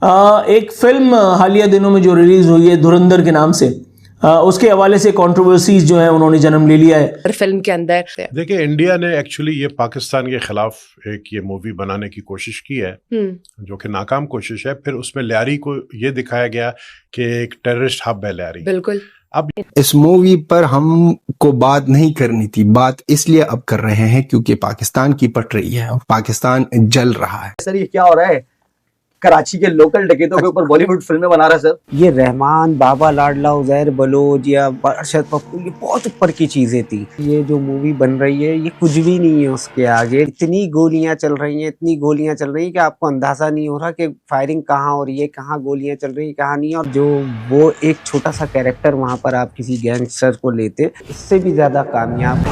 एक फिल्म हालिया दिनों में जो रिलीज हुई है धुरंधर के नाम से, उसके हवाले से कंट्रोवर्सीज जो है उन्होंने जन्म ले लिया है फिल्म के अंदर। देखिए, इंडिया ने एक्चुअली ये पाकिस्तान के खिलाफ एक ये मूवी बनाने की कोशिश की है, जो कि नाकाम कोशिश है। फिर उसमें लियारी को ये दिखाया गया कि एक टेररिस्ट हब है लियारी। बिल्कुल। अब इस मूवी पर हमको बात नहीं करनी थी, बात इसलिए अब कर रहे हैं क्योंकि पाकिस्तान की पट रही है और पाकिस्तान जल रहा है। सर ये क्या हो रहा है? कराची के लोकल डकैतों के ऊपर बॉलीवुड फिल्में बना रहा है सर। ये रहमान, बाबा लाडला, उजैर बलोच या अरशद पप्पू, ये बहुत ऊपर की चीजें थी। ये जो मूवी बन रही है ये कुछ भी नहीं है उसके आगे। इतनी गोलियां चल रही हैं, इतनी गोलियां चल रही हैं कि आपको अंदाजा नहीं हो रहा कि फायरिंग कहाँ हो रही है, कहाँ गोलियां चल रही है, कहाँ नहीं। और जो वो एक छोटा सा कैरेक्टर वहां पर आप किसी गैंगस्टर को लेते, इससे भी ज्यादा कामयाब।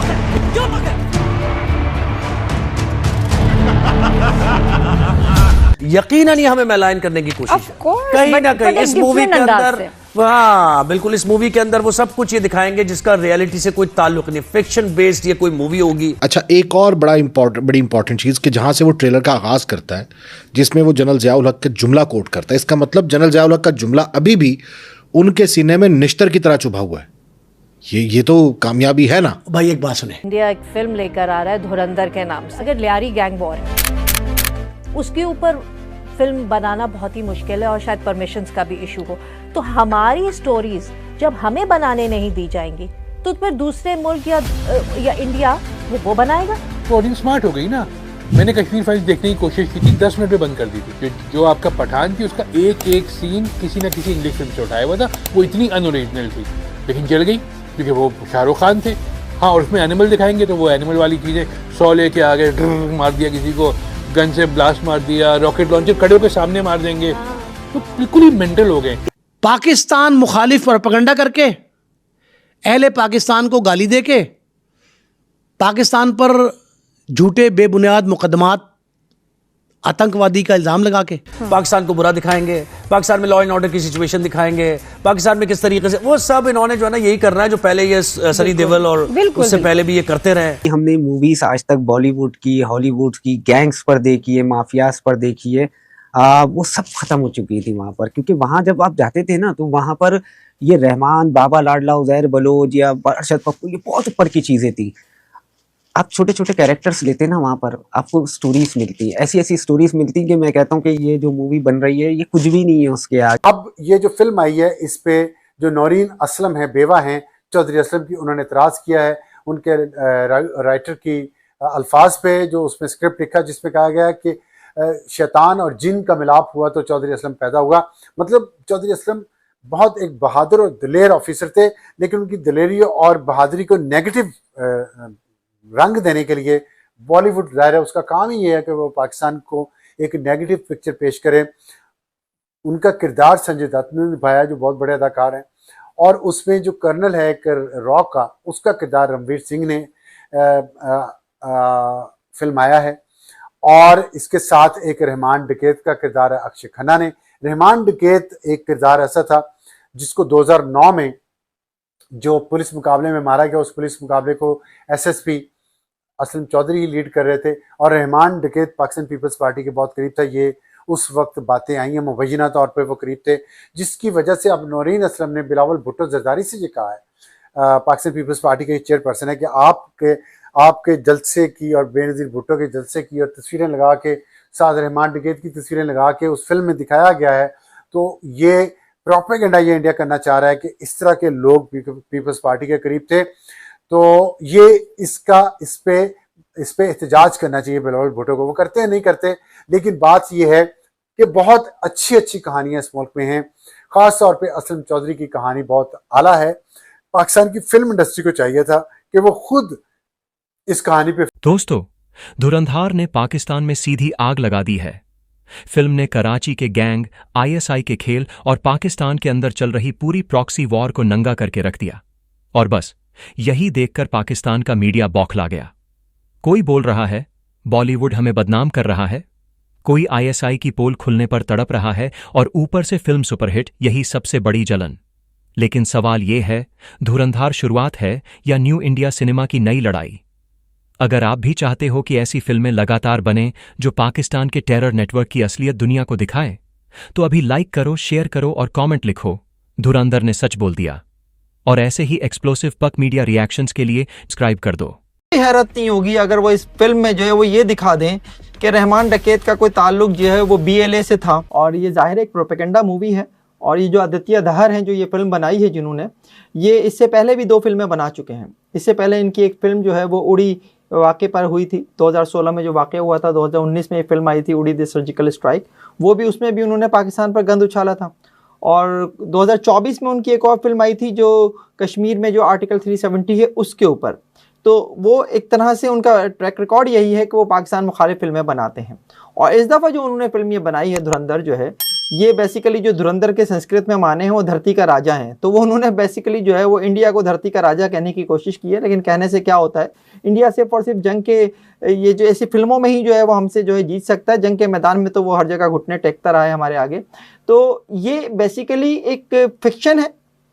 यकीनन ही हमें मैलाइन करने की कोशिश है कहीं ना कहीं इस मूवी के अंदर। हाँ बिल्कुल, इस मूवी के अंदर वो सब कुछ ये दिखाएंगे जिसका रियलिटी से कोई ताल्लुक नहीं, फिक्शन बेस्ड ये कोई मूवी होगी। अच्छा, एक और बड़ी इंपॉर्टेंट चीज कि जहां से वो ट्रेलर का आगाज करता है, जिसमें वो जनरल ज़िया उल हक का जुमला कोट करता है, इसका मतलब जनरल ज़िया उल हक का जुमला अभी भी उनके सीने में निश्तर की तरह चुभा हुआ है। ये तो कामयाबी है ना भाई। एक बात सुने, इंडिया एक फिल्म लेकर आ रहा है धुरंधर के नाम से। अगर लियारी गैंग वॉर है उसके ऊपर फिल्म बनाना बहुत ही मुश्किल है और शायद परमिशंस का भी इशू हो। तो हमारी स्टोरीज जब हमें बनाने नहीं दी जाएंगी तो फिर दूसरे मुल्क या इंडिया वो बनाएगा। ऑडियंस स्मार्ट हो गई ना। मैंने कश्मीर फाइल्स देखने की कोशिश की थी, 10 मिनट में बंद कर दी थी। जो आपका पठान थी उसका एक एक सीन किसी न किसी इंग्लिश फिल्म से उठाया हुआ था, वो इतनी अनओरिजिनल थी, लेकिन जल गई क्योंकि वो शाहरुख खान थे। हाँ, और उसमें एनिमल दिखाएंगे तो वो एनिमल वाली चीज़ें, 100 लेके आ गए, मार दिया किसी को, गन से ब्लास्ट मार दिया, रॉकेट लॉन्चर खड़े होकर सामने मार देंगे, तो बिल्कुल ही मेंटल हो गए। पाकिस्तान मुखालिफ प्रोपेगेंडा करके, अहले पाकिस्तान को गाली देके, पाकिस्तान पर झूठे बेबुनियाद मुकदमात, आतंकवादी का इल्जाम लगा के पाकिस्तान को बुरा दिखाएंगे, पाकिस्तान में लॉ एंड ऑर्डर की सिचुएशन दिखाएंगे, पाकिस्तान में किस तरीके से वो सब इन्होंने जो है ना यही करना है जो पहले ये सनी देओल और उससे पहले भी ये करते रहे। हमने मूवीज आज तक बॉलीवुड की, हॉलीवुड की, गैंग्स पर देखी है, माफियाज पर देखी है, वो सब खत्म हो चुकी थी वहां पर। क्योंकि वहां जब आप जाते थे ना तो वहां पर ये रहमान, बाबा लाडला, उजैर बलोच या अरशद पप्पू, ये बहुत ऊपर की चीजें थी। आप छोटे छोटे कैरेक्टर्स लेते ना वहाँ पर आपको स्टोरीज मिलती है, ऐसी ऐसी स्टोरीज मिलती है कि मैं कहता हूँ कि ये जो मूवी बन रही है ये कुछ भी नहीं है उसके आगे। अब ये जो फिल्म आई है इस पे जो नौरीन असलम है, बेवा हैं चौधरी असलम की, उन्होंने एतराज़ किया है उनके राइटर की अल्फाज पे, जो उसमें स्क्रिप्ट लिखा जिसमें कहा गया है कि शैतान और जिन का मिलाप हुआ तो चौधरी असलम पैदा हुआ। मतलब चौधरी असलम बहुत एक बहादुर और दिलेर ऑफिसर थे, लेकिन उनकी दिलेरी और बहादुरी को नेगेटिव रंग देने के लिए बॉलीवुड ज़ाहिर है उसका काम ही ये है कि वो पाकिस्तान को एक नेगेटिव पिक्चर पेश करे। उनका किरदार संजय दत्त ने निभाया जो बहुत बड़े अदाकार हैं, और उसमें जो कर्नल है एक रॉ का, उसका किरदार रणवीर सिंह ने फिल्माया है। और इसके साथ एक रहमान डकैत का किरदार है अक्षय खन्ना ने। रहमान डकैत एक किरदार ऐसा था जिसको 2009 में जो पुलिस मुकाबले में मारा गया, उस पुलिस मुकाबले को एसएसपी असलम चौधरी लीड कर रहे थे, और रहमान डकैत पाकिस्तान पीपल्स पार्टी के बहुत करीब था। ये उस वक्त बातें आई हैं, मुबैना तौर पर वो करीब थे, जिसकी वजह से अब नौरीन असलम ने बिलावल भुट्टो जरदारी से ये कहा है, पाकिस्तान पीपल्स पार्टी के चेयरपर्सन है, कि आपके जलसे की और बेनज़ीर भुट्टो के जलसे की और तस्वीरें लगा के साथ रहमान डकैत की तस्वीरें लगा के उस फिल्म में दिखाया गया है। तो ये प्रोपेगेंडा ये इंडिया करना चाह रहा है कि इस तरह के लोग पीपल्स पार्टी के करीब थे, तो ये इस पे एहतजाज करना चाहिए बिलावल भुट्टो को। वो करते हैं नहीं करते, लेकिन बात ये है कि बहुत अच्छी अच्छी कहानियां इस मुल्क में हैं, खास तौर पे असलम चौधरी की कहानी बहुत आला है। पाकिस्तान की फिल्म इंडस्ट्री को चाहिए था कि वो खुद इस कहानी पे। दोस्तों, धुरंधर ने पाकिस्तान में सीधी आग लगा दी है। फिल्म ने कराची के गैंग, आईएसआई के खेल और पाकिस्तान के अंदर चल रही पूरी प्रॉक्सी वॉर को नंगा करके रख दिया। और बस यही देखकर पाकिस्तान का मीडिया बौखला गया। कोई बोल रहा है बॉलीवुड हमें बदनाम कर रहा है, कोई आईएसआई की पोल खुलने पर तड़प रहा है, और ऊपर से फिल्म सुपरहिट, यही सबसे बड़ी जलन। लेकिन सवाल यह है, धुरंधर शुरुआत है या न्यू इंडिया सिनेमा की नई लड़ाई? अगर आप भी चाहते हो कि ऐसी फिल्में लगातार बने जो पाकिस्तान के टेरर नेटवर्क की असलियत दुनिया को दिखाएं, तो अभी लाइक करो, शेयर करो और कमेंट लिखो, धुरंधर ने सच बोल दिया। और ऐसे ही एक्सप्लोसिव पक मीडिया रिएक्शंस के लिए सब्सक्राइब कर दो। हैरत नहीं होगी अगर वो इस फिल्म में जो है वो ये दिखा दें कि रहमान डकैत का कोई ताल्लुक जो है वो BLA से था। और ये जाहिर एक प्रोपेगेंडा मूवी है। और ये जो आदित्य दहर हैं जो ये फिल्म बनाई है जिन्होंने, ये इससे पहले भी 2 फिल्में बना चुके हैं। इससे पहले इनकी एक फिल्म जो है वो उड़ी वाक़े पर हुई थी, 2016 में जो वाक़या हुआ था। 2019 में एक फिल्म आई थी उड़ी द सर्जिकल स्ट्राइक, वो भी उसमें भी उन्होंने पाकिस्तान पर गंद उछाला था। और 2024 में उनकी एक और फिल्म आई थी जो कश्मीर में जो आर्टिकल 370 है उसके ऊपर। तो वो एक तरह से उनका ट्रैक रिकॉर्ड यही है कि वो पाकिस्तान मुखालिफ फिल्में बनाते हैं। और इस दफ़ा जो उन्होंने फिल्म ये बनाई है धुरंधर जो है, ये बेसिकली जो धुरंधर के संस्कृत में माने हैं वो धरती का राजा हैं। तो वो उन्होंने बेसिकली जो है वो इंडिया को धरती का राजा कहने की कोशिश की है। लेकिन कहने से क्या होता है, इंडिया सिर्फ और सिर्फ जंग के ये जो ऐसी फिल्मों में ही जो है वो हमसे जो है जीत सकता है। जंग के मैदान में तो वो हर जगह घुटने टेकता रहा है हमारे आगे। तो ये बेसिकली एक फिक्शन है।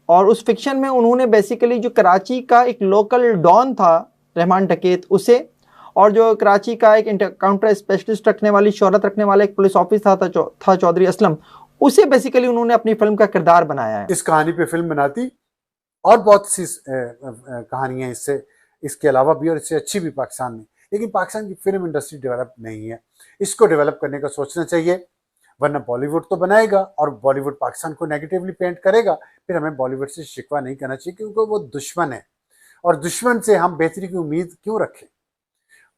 और उस फिक्शन में उन्होंने बेसिकली जो कराची का एक लोकल डॉन था रहमान डकैत, उसे, और जो कराची का एक काउंटर स्पेशलिस्ट रखने वाली शोहरत रखने वाला एक पुलिस ऑफिसर था चौधरी असलम, उसे बेसिकली उन्होंने अपनी फिल्म का किरदार बनाया है। इस कहानी पे फिल्म बनाती और बहुत सी कहानियां इसके अलावा भी और इससे अच्छी भी पाकिस्तान में, लेकिन पाकिस्तान की फिल्म इंडस्ट्री डेवलप नहीं है। इसको डेवलप करने का सोचना चाहिए, वरना बॉलीवुड तो बनाएगा और बॉलीवुड पाकिस्तान को नेगेटिवली पेंट करेगा। फिर हमें बॉलीवुड से शिकवा नहीं करना चाहिए क्योंकि वो दुश्मन है। और दुश्मन से हम बेहतरी की उम्मीद क्यों रखें?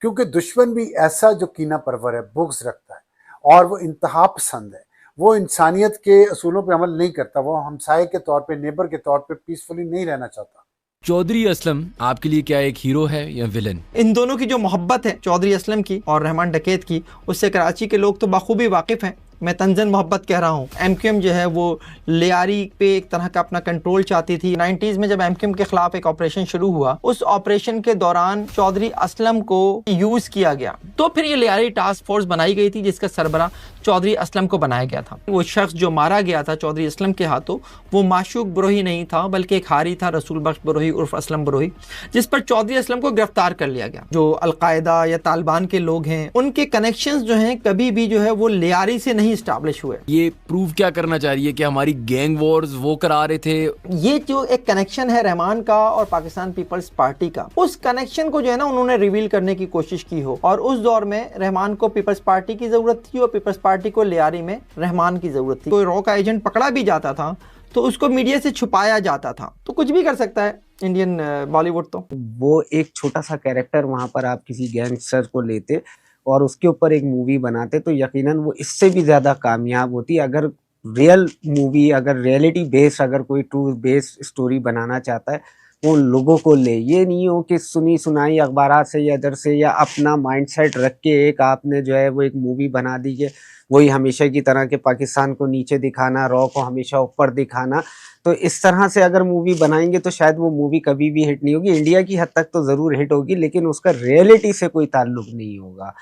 क्योंकि दुश्मन भी ऐसा जो कीना परवर है, बुग़्ज़ रखता है और वो इंतहा पसंद है। वो इंसानियत के असूलों पे अमल नहीं करता, वो हमसाये के तौर पे, नेबर के तौर पे पीसफुली नहीं रहना चाहता। चौधरी असलम आपके लिए क्या एक हीरो है या विलन? इन दोनों की जो मोहब्बत है चौधरी असलम की और रहमान डकैत की, उससे कराची के लोग तो बखूबी वाकिफ़ हैं। मैं तंजन मोहब्बत कह रहा हूँ। MQM जो है वो लियारी पे एक तरह का अपना कंट्रोल चाहती थी। 90s में जब MQM के खिलाफ एक ऑपरेशन शुरू हुआ, उस ऑपरेशन के दौरान चौधरी असलम को यूज किया गया। तो फिर ये लियारी टास्क फोर्स बनाई गई थी जिसका सरबरा चौधरी असलम को बनाया गया था। वो शख्स जो मारा गया था चौधरी असलम के हाथों, वो माशूक बरोही नहीं था बल्कि एक हारी था, रसूल बख्श बरोही उर्फ असलम बरोही, जिस पर चौधरी असलम को गिरफ्तार कर लिया गया। जो अलकायदा या तालिबान के लोग हैं, उनके कनेक्शंस जो हैं कभी भी जो है वो लियारी से नहीं इस्टेब्लिश हुए। ये प्रूव क्या करना चाह रही है कि हमारी गैंग वॉर्स वो करा रहे थे? ये जो एक कनेक्शन है रहमान का और पाकिस्तान पीपल्स पार्टी का, उस कनेक्शन को जो है ना उन्होंने रिवील करने की कोशिश की हो। और उस दौर में रहमान को पीपल्स पार्टी की जरूरत थी और पीपल्स पार्टी को लियारी में रहमान की जरूरत थी। कोई रॉ का एजेंट पकड़ा भी जाता था तो उसको मीडिया से छुपाया जाता था। तो कुछ भी कर सकता है इंडियन बॉलीवुड। तो वो एक छोटा सा कैरेक्टर वहां पर आप किसी गैंगस्टर को लेते और उसके ऊपर एक मूवी बनाते तो यकीनन वो इससे भी ज़्यादा कामयाब होती। अगर रियल मूवी, अगर रियलिटी बेस्ड, अगर कोई ट्रू बेस्ड स्टोरी बनाना चाहता है वो लोगों को ले, ये नहीं हो कि सुनी सुनाई अखबार से या इधर से या अपना माइंडसेट रख के एक आपने जो है वो एक मूवी बना दी है, वही हमेशा की तरह के पाकिस्तान को नीचे दिखाना, रॉ को हमेशा ऊपर दिखाना। तो इस तरह से अगर मूवी बनाएंगे तो शायद वो मूवी कभी भी हिट नहीं होगी। इंडिया की हद तक तो ज़रूर हिट होगी लेकिन उसका रियलिटी से कोई ताल्लुक नहीं होगा।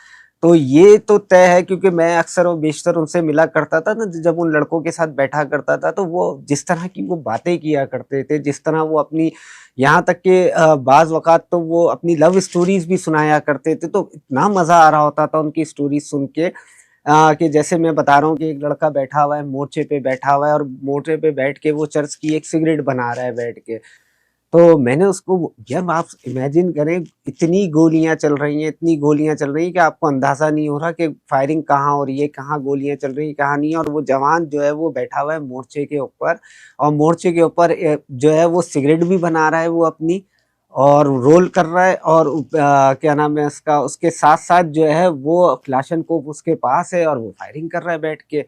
तो ये तो तय है, क्योंकि मैं अक्सर और बेशतर उनसे मिला करता था ना, जब उन लड़कों के साथ बैठा करता था तो वो जिस तरह की वो बातें किया करते थे, जिस तरह वो अपनी, यहाँ तक कि बाज़ वक़ात तो वो अपनी लव स्टोरीज़ भी सुनाया करते थे, तो इतना मज़ा आ रहा होता था उनकी स्टोरीज सुन के कि जैसे मैं बता रहा हूँ कि एक लड़का बैठा हुआ है, मोर्चे पे बैठा हुआ है और मोर्चे पे बैठ के वो चर्च की एक सिगरेट बना रहा है बैठ के। तो मैंने उसको, यार आप इमेजिन करें इतनी गोलियां चल रही हैं, इतनी गोलियां चल रही हैं कि आपको अंदाज़ा नहीं हो रहा कि फायरिंग कहाँ हो रही है, कहाँ गोलियां चल रही हैं, कहाँ नहीं है। और वो जवान जो है वो बैठा हुआ है मोर्चे के ऊपर और मोर्चे के ऊपर जो है वो सिगरेट भी बना रहा है वो अपनी, और रोल कर रहा है, और क्या नाम है उसका, उसके साथ साथ जो है वो क्लाशनकोफ उसके पास है और वो फायरिंग कर रहा है बैठ के।